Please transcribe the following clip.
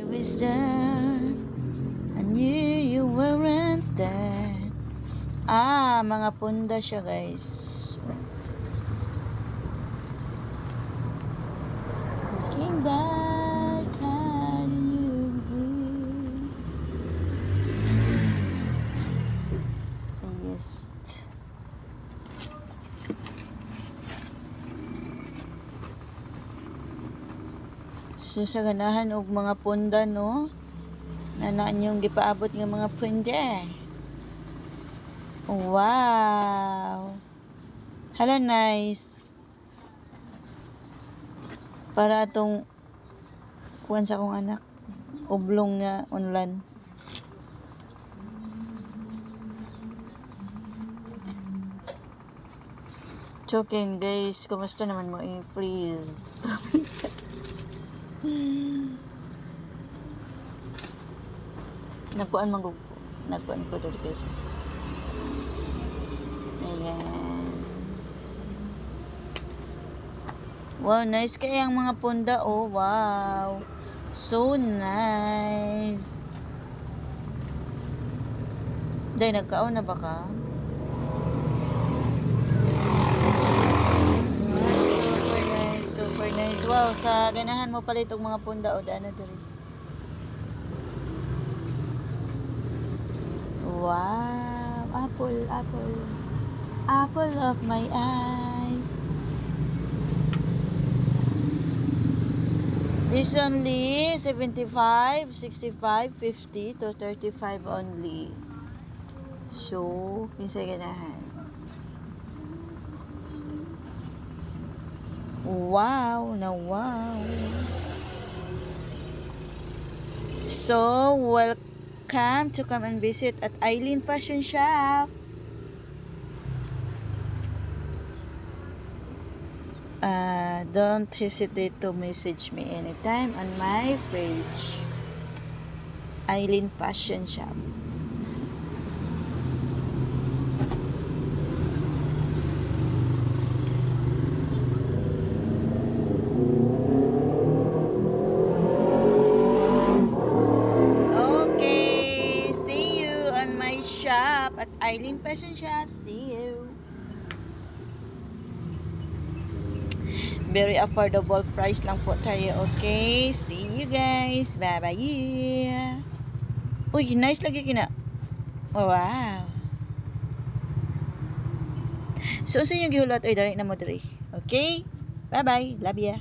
I was there, I knew you weren't there. Mga punda siya, guys. Looking back, how do you begin? Yes. So sa ganahan og mga punda, no, nanaan yung gipaabot ng mga punda. Wow, hala, nice. Para atong kuwan sa akong anak, oblong nga unlan. Joking, guys, kumusta naman mo? Please nagkuan ko dito, guys. Ayan. Wow, nice kaya ang mga punda. Oh, wow. So nice. Dahil nagkaon na ba ka? Super nice, super nice. Wow, sa ganahan mo pala itong mga punda. O, daan na dito. Wow, apple of my eye. This only 75, 65, 50 to 35 only. So, kinsa ganahan. Wow, na wow. So, welcome to come and visit at Eileen Fashion Shop. Don't hesitate to message me anytime on my page, Eileen Fashion Shop. Okay, see you on my shop at Eileen Fashion Shop. See you. Very affordable price lang po tayo. Okay, see you guys. Bye bye. Yeah. Uy, nice lagi kina. Wow. So sa yung gihulat ay direct na mo diri. Okay? Bye bye. Love ya.